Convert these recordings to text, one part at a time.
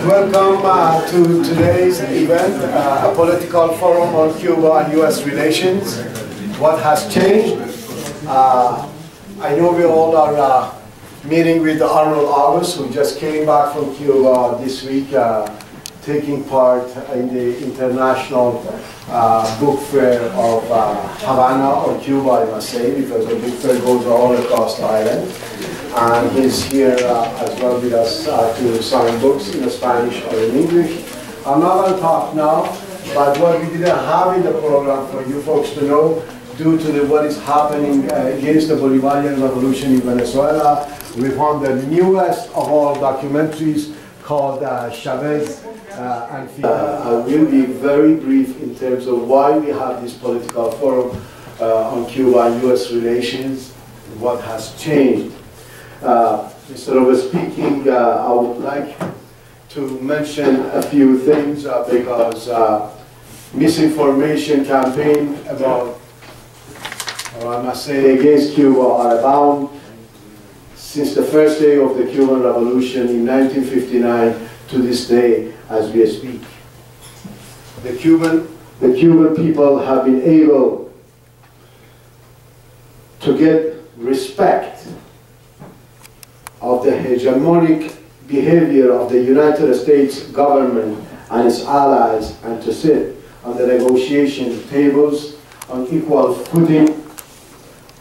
Welcome to today's event, a political forum on Cuba and U.S. relations. What has changed? I know we all are meeting with Arnold August, who just came back from Cuba this week, taking part in the international book fair of Havana, or Cuba, I must say, because the book fair goes all across the island. And he's here as well with us to sign books in Spanish or in English. I'm not going to talk now, but what we didn't have in the program for you folks to know, due to what is happening against the Bolivarian revolution in Venezuela, we found the newest of all documentaries called Chavez and Fidel. I will be very brief in terms of why we have this political forum on Cuba and U.S. relations, what has changed. Instead of speaking, I would like to mention a few things because misinformation campaign about, or I must say, against Cuba are abound since the first day of the Cuban Revolution in 1959 to this day as we speak. The Cuban people have been able to get respect of the hegemonic behavior of the United States government and its allies, and to sit on the negotiation tables on equal footing,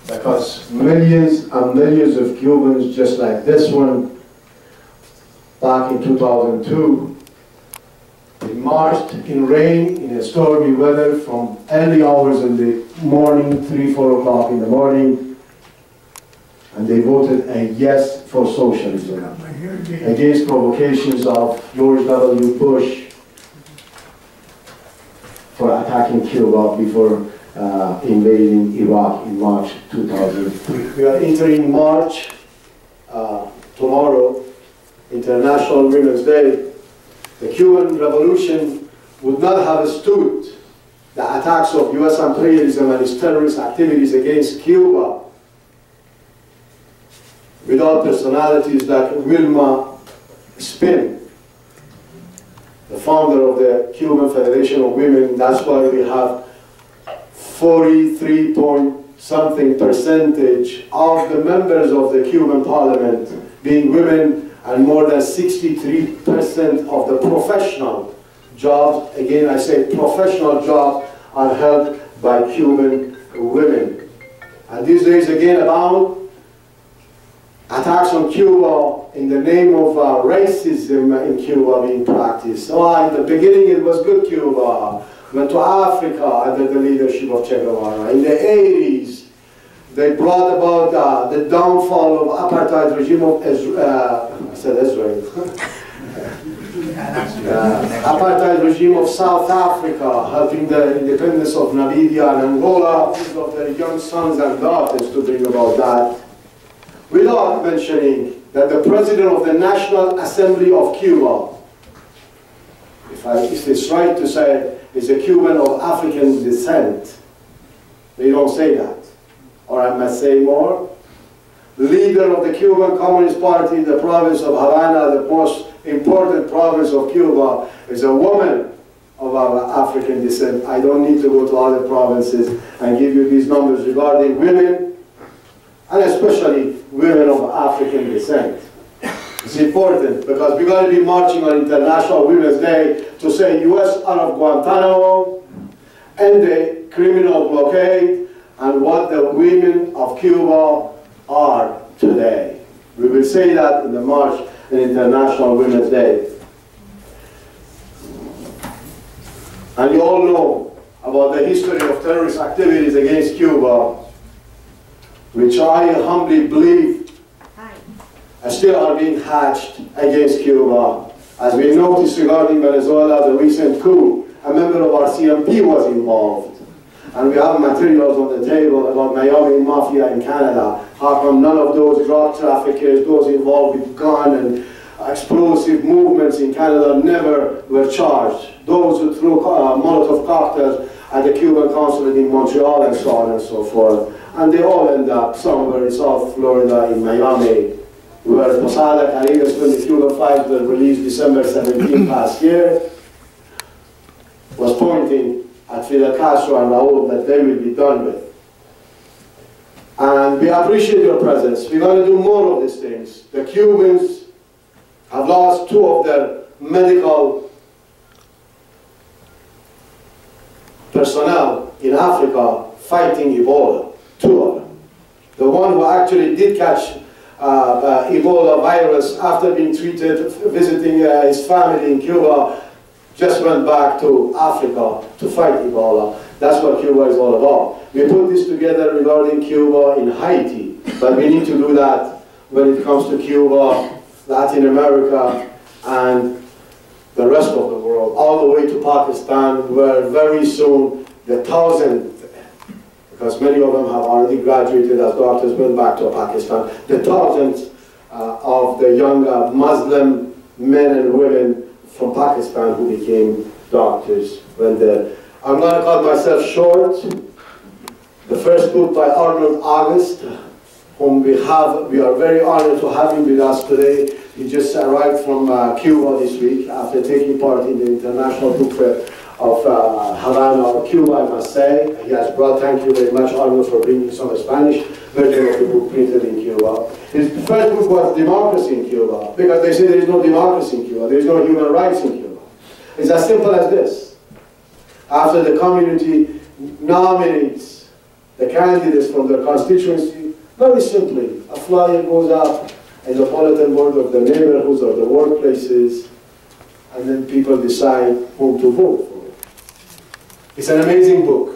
because millions and millions of Cubans, just like this one, back in 2002, they marched in rain, in a stormy weather, from early hours in the morning, 3, 4 o'clock in the morning, and they voted a yes for socialism, against provocations of George W. Bush for attacking Cuba before invading Iraq in March 2003. We are entering March, tomorrow, International Women's Day. The Cuban Revolution would not have stood the attacks of US imperialism and its terrorist activities against Cuba without personalities like Wilma Spin, the founder of the Cuban Federation of Women. That's why we have 43-point-something% of the members of the Cuban parliament being women, and more than 63% of the professional jobs, again I say professional jobs, are held by Cuban women. And these days again abound attacks on Cuba in the name of racism in Cuba being practiced. So in the beginning it was good Cuba, went to Africa under the leadership of Che Guevara. In the 80s, they brought about the downfall of apartheid regime of Israel. Apartheid regime of South Africa, helping the independence of Namibia and Angola, of their young sons and daughters to bring about that. Without mentioning that the president of the National Assembly of Cuba, if it's right to say, is a Cuban of African descent. They don't say that. Or I must say more. Leader of the Cuban Communist Party in the province of Havana, the most important province of Cuba, is a woman of our African descent. I don't need to go to other provinces and give you these numbers regarding women, and especially women of African descent. It's important because we're going to be marching on International Women's Day to say US out of Guantanamo, end the criminal blockade, and what the women of Cuba are today. We will say that in the March on International Women's Day. And you all know about the history of terrorist activities against Cuba, which I humbly believe still are being hatched against Cuba. As we noticed regarding Venezuela, the recent coup, a member of our CMP was involved. And we have materials on the table about Miami Mafia in Canada. How come none of those drug traffickers, those involved with gun and explosive movements in Canada never were charged? Those who threw Molotov cocktails at the Cuban consulate in Montreal and so on and so forth. And they all end up somewhere in South Florida, in Miami. where Posada, Caribbean, when the Cuban files were released December 17 last year, was pointing at Fidel Castro and Raúl that they will be done with. And we appreciate your presence. We're going to do more of these things. The Cubans have lost 2 of their medical personnel in Africa fighting Ebola, 2 of them. The one who actually did catch Ebola virus after being treated, visiting his family in Cuba, just went back to Africa to fight Ebola. That's what Cuba is all about. We put this together regarding Cuba in Haiti, but we need to do that when it comes to Cuba, Latin America, and the rest of the world, all the way to Pakistan, where very soon the 1,000, because many of them have already graduated as doctors, went back to Pakistan, the 1,000s of the young Muslim men and women from Pakistan who became doctors when they're. I'm going to cut myself short. The first book by Arnold August, whom we are very honored to have him with us today. He just arrived from Cuba this week after taking part in the International Book Fair of Havana, Cuba, I must say. He has brought, thank you very much, Arnold, for bringing some Spanish version of the book printed in Cuba. His first book was Democracy in Cuba, because they say there is no democracy in Cuba, there is no human rights in Cuba. It's as simple as this. After the community nominates the candidates from their constituency, very simply, a flyer goes up in the bulletin board of the neighborhoods or the workplaces, and then people decide whom to vote for. It's an amazing book.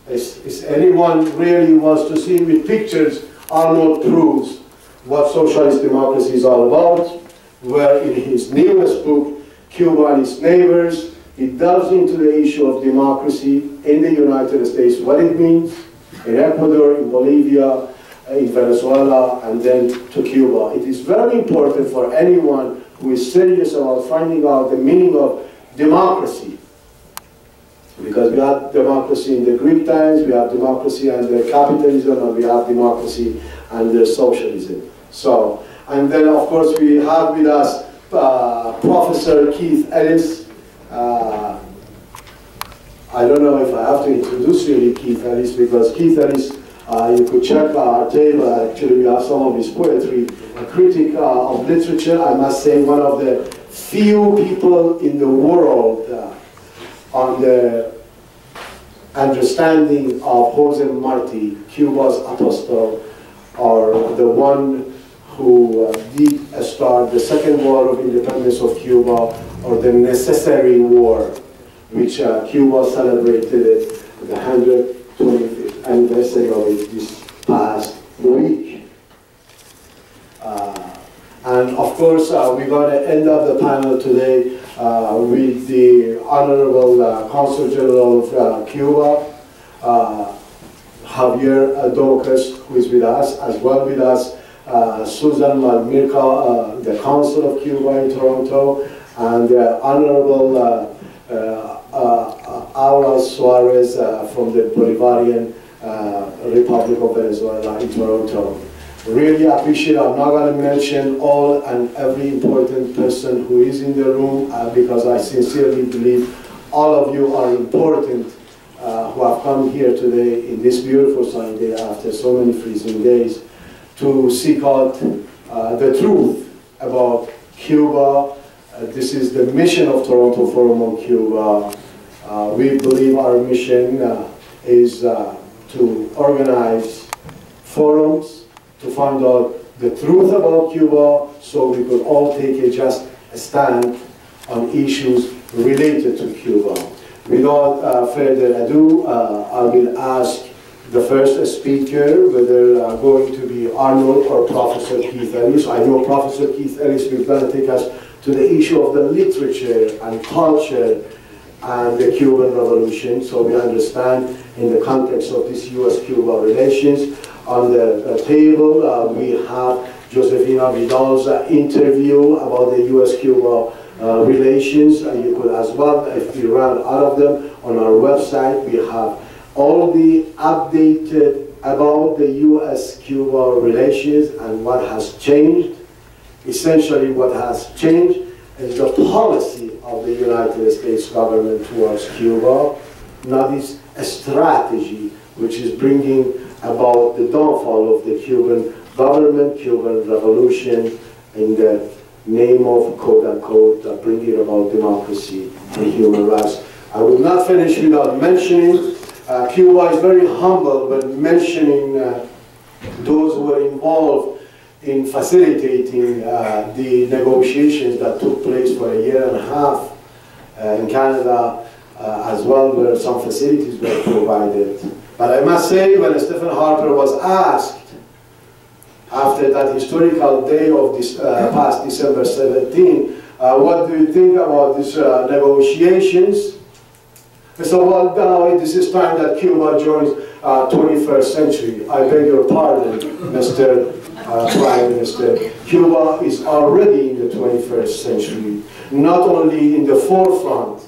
If anyone really wants to see with pictures, Arnold proves what socialist democracy is all about, where in his newest book, Cuba and its Neighbors, he delves into the issue of democracy in the United States, what it means in Ecuador, in Bolivia, in Venezuela, and then to Cuba. It is very important for anyone who is serious about finding out the meaning of democracy. Because we have democracy in the Greek times, we have democracy under capitalism, and we have democracy under socialism. So, and then of course we have with us Professor Keith Ellis. I don't know if I have to introduce really Keith Ellis, because Keith Ellis, you could check our table, actually we have some of his poetry, a critic of literature, I must say one of the few people in the world on the understanding of Jose Marti, Cuba's apostle, or the one who did start the Second War of Independence of Cuba, or the Necessary War, which Cuba celebrated the 125th anniversary of it this past week. And of course, we're going to end up the panel today with the Honorable Consul General of Cuba, Javier Docas, who is with us, as well with us, Susan Malmirka, the Consul of Cuba in Toronto, and the Honorable Aura Suarez from the Bolivarian Republic of Venezuela in Toronto. Really appreciate it. I'm not going to mention all and every important person who is in the room because I sincerely believe all of you are important who have come here today in this beautiful sunny day after so many freezing days to seek out the truth about Cuba. This is the mission of Toronto Forum on Cuba. We believe our mission is to organize forums to find out the truth about Cuba so we could all take a just stand on issues related to Cuba. Without further ado, I will ask the first speaker whether going to be Arnold or Professor Keith Ellis. I know Professor Keith Ellis will going to take us to the issue of the literature and culture and the Cuban Revolution, so we understand in the context of this U.S.-Cuba relations. On the table, we have Josefina Vidal's interview about the U.S.-Cuba relations. You could as well, if we ran out of them, on our website, we have all the updated about the U.S.-Cuba relations and what has changed Essentially what has changed is the policy of the United States government towards Cuba, not its strategy, which is bringing about the downfall of the Cuban government, Cuban revolution, in the name of, quote-unquote, bringing about democracy and human rights. I will not finish without mentioning, Cuba is very humble when mentioning those who were involved in facilitating the negotiations that took place for a year and a half in Canada as well, where some facilities were provided. But I must say, when Stephen Harper was asked after that historical day of this past December 17, what do you think about these negotiations? He said, well, now this is time that Cuba joins 21st century. I beg your pardon, Mr. Prime Minister. Cuba is already in the 21st century, not only in the forefront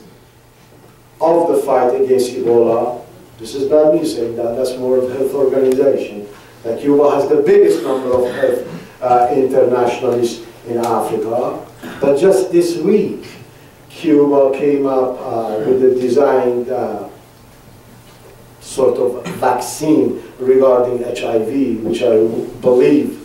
of the fight against Ebola. This is not me saying that, that's World Health Organization. That Cuba has the biggest number of health internationalists in Africa. But just this week, Cuba came up with a designed sort of vaccine regarding HIV, which I believe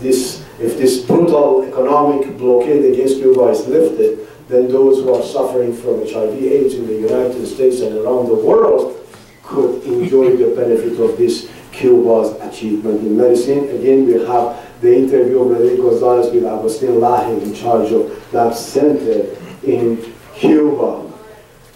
if this brutal economic blockade against Cuba is lifted, then those who are suffering from HIV/AIDS in the United States and around the world could enjoy the benefit of this Cuba's achievement in medicine. Again, we have the interview of Morteza Gorgzadeh with Agustin Laje in charge of that center in Cuba.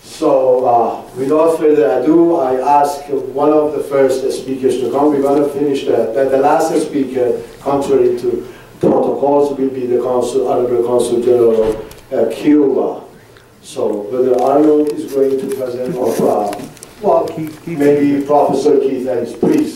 So without further ado, I ask one of the first speakers to come. We're going to finish the last speaker, contrary to protocols, will be the Honorable Consul General of Cuba. So whether Arnold is going to present or well, maybe Professor Keith Ellis, please.